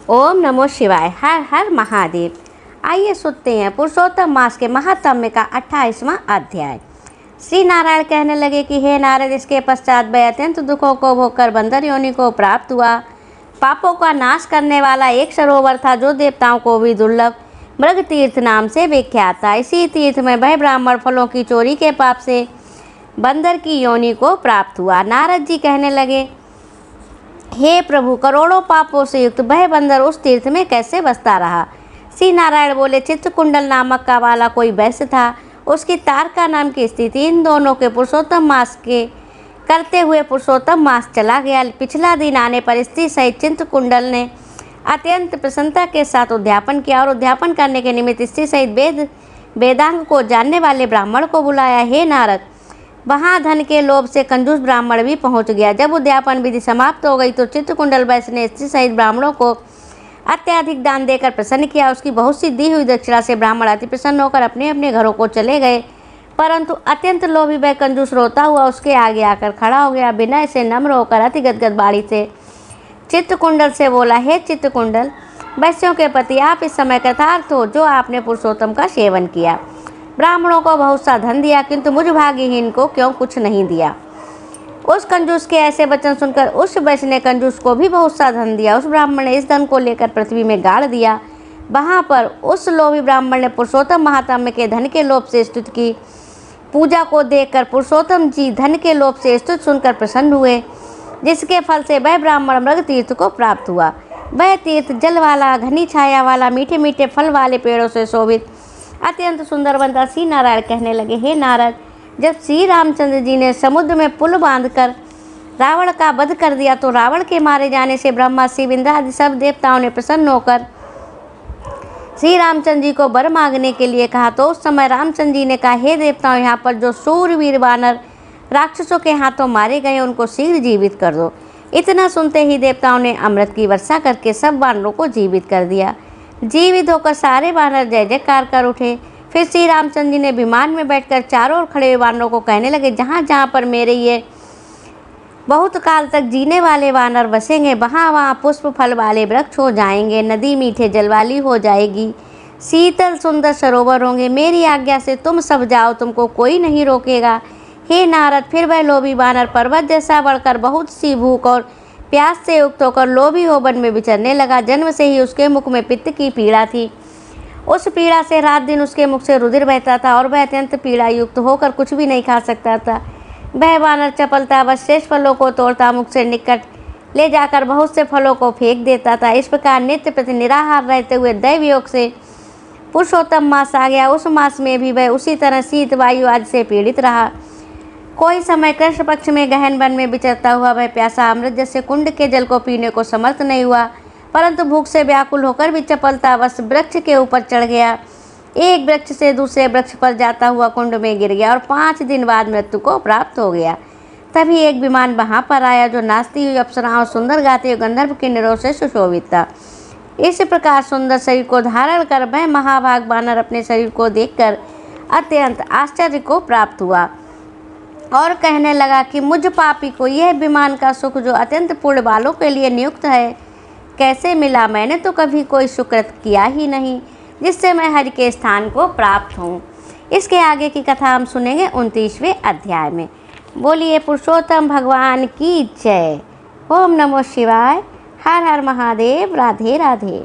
ओम नमो शिवाय। हर हर महादेव। आइए सुनते हैं पुरुषोत्तम मास के महात्म्य का 28वां अध्याय। श्री नारायण कहने लगे कि हे नारद, इसके पश्चात वह अत्यंत दुखों को भोगकर बंदर योनि को प्राप्त हुआ। पापों का नाश करने वाला एक सरोवर था जो देवताओं को भी दुर्लभ मृग तीर्थ नाम से विख्यात था। इसी तीर्थ में वह ब्राह्मण फलों की चोरी के पाप से बंदर की योनि को प्राप्त हुआ। नारद जी कहने लगे, हे प्रभु, करोड़ों पापों से युक्त वह बंदर उस तीर्थ में कैसे बसता रहा। श्री नारायण बोले, चित्रकुंडल नामक का वाला कोई वैश्य था, उसकी तारका नाम की स्थिति। इन दोनों के पुरुषोत्तम मास के करते हुए पुरुषोत्तम मास चला गया। पिछला दिन आने पर स्त्री सहित चित्रकुंडल ने अत्यंत प्रसन्नता के साथ उद्यापन किया और उद्यापन करने के निमित्त स्त्री सहित वेदांग को जानने वाले ब्राह्मण को बुलाया। हे नारद, वहाँ धन के लोभ से कंजूस ब्राह्मण भी पहुँच गया। जब उद्यापन विधि समाप्त हो गई तो चित्रकुंडल वैश्य ने स्त्री सहित ब्राह्मणों को अत्याधिक दान देकर प्रसन्न किया। उसकी बहुत सी दी हुई दक्षिणा से ब्राह्मण अति प्रसन्न होकर अपने अपने घरों को चले गए, परंतु अत्यंत लोभी वह कंजूस रोता हुआ उसके आगे आकर खड़ा हो गया। विनय से नम्र होकर अति गदगद बाणी से चित्रकुंडल से बोला, हे चित्रकुंडल, वैश्यों के पति आप इस समय कृतार्थ हो जो आपने पुरुषोत्तम का सेवन किया। ब्राह्मणों को बहुत सा धन दिया, किंतु मुझ भाग्यहीन को क्यों कुछ नहीं दिया। उस कंजूस के ऐसे वचन सुनकर उस वैश्य ने कंजूस को भी बहुत सा धन दिया। उस ब्राह्मण ने इस धन को लेकर पृथ्वी में गाड़ दिया। वहाँ पर उस लोभी ब्राह्मण ने पुरुषोत्तम महात्म्य के धन के लोभ से स्तुति की। पूजा को देखकर पुरुषोत्तम जी धन के लोभ से स्तुति सुनकर प्रसन्न हुए, जिसके फल से वह ब्राह्मण मृग तीर्थ को प्राप्त हुआ। वह तीर्थ जल वाला, घनी छाया वाला, मीठे मीठे फल वाले पेड़ों से शोभित अत्यंत सुंदर बनता। श्री नारायण कहने लगे, हे नारद, जब श्री रामचंद्र जी ने समुद्र में पुल बांधकर रावण का वध कर दिया तो रावण के मारे जाने से ब्रह्मा, शिव, इंद्र आदि सब देवताओं ने प्रसन्न होकर श्री रामचंद्र जी को वर मांगने के लिए कहा। तो उस समय रामचंद्र जी ने कहा, हे देवताओं, यहाँ पर जो शूरवीर वानर राक्षसों के हाथों मारे गए उनको शीघ्र जीवित कर दो। इतना सुनते ही देवताओं ने अमृत की वर्षा करके सब वानरों को जीवित कर दिया। जीवित होकर सारे वानर जय जयकार कर उठे। फिर श्री रामचंद्र जी ने विमान में बैठकर चारों ओर खड़े हुए वानरों को कहने लगे, जहाँ जहाँ पर मेरे ये बहुत काल तक जीने वाले वानर बसेंगे, वहाँ वहाँ पुष्प फल वाले वृक्ष हो जाएंगे, नदी मीठे जल वाली हो जाएगी, शीतल सुंदर सरोवर होंगे। मेरी आज्ञा से तुम सब जाओ, तुमको कोई नहीं रोकेगा। हे नारद, फिर वह लोभी वानर पर्वत जैसा बढ़कर बहुत सी भूख और प्यास से युक्त होकर लोभी हो वन में विचरने लगा। जन्म से ही उसके मुख में पित्त की पीड़ा थी। उस पीड़ा से रात दिन उसके मुख से रुधिर बहता था और वह अत्यंत पीड़ा युक्त होकर कुछ भी नहीं खा सकता था। वह वानर चपलता बस शेष फलों को तोड़ता, मुख से निकट ले जाकर बहुत से फलों को फेंक देता था। इस प्रकार नित्य प्रति निराहार रहते हुए दैव योग से पुरुषोत्तम मास आ गया। उस मास में भी वह उसी तरह शीत वायु आदि से पीड़ित रहा। कोई समय कृष्ण पक्ष में गहन वन में विचरता हुआ वह प्यासा अमृत जैसे कुंड के जल को पीने को समर्थ नहीं हुआ, परंतु भूख से व्याकुल होकर भी चपलतावश वृक्ष के ऊपर चढ़ गया। एक वृक्ष से दूसरे वृक्ष पर जाता हुआ कुंड में गिर गया और 5 दिन बाद मृत्यु को प्राप्त हो गया। तभी एक विमान वहाँ पर आया जो नाचती हुई अप्सराओं, सुंदर गाते हुए गंधर्व किन्नरों से सुशोभित था। इस प्रकार सुंदर शरीर को धारण कर वह महाभाग वानर अपने शरीर को देखकर अत्यंत आश्चर्य को प्राप्त हुआ और कहने लगा कि मुझ पापी को यह विमान का सुख जो अत्यंत पुण्य वालों के लिए नियुक्त है कैसे मिला। मैंने तो कभी कोई सुकृत किया ही नहीं जिससे मैं हरि के स्थान को प्राप्त हूँ। इसके आगे की कथा हम सुनेंगे 29वें अध्याय में। बोलिए पुरुषोत्तम भगवान की जय। ओम नमो शिवाय। हर हर महादेव। राधे राधे।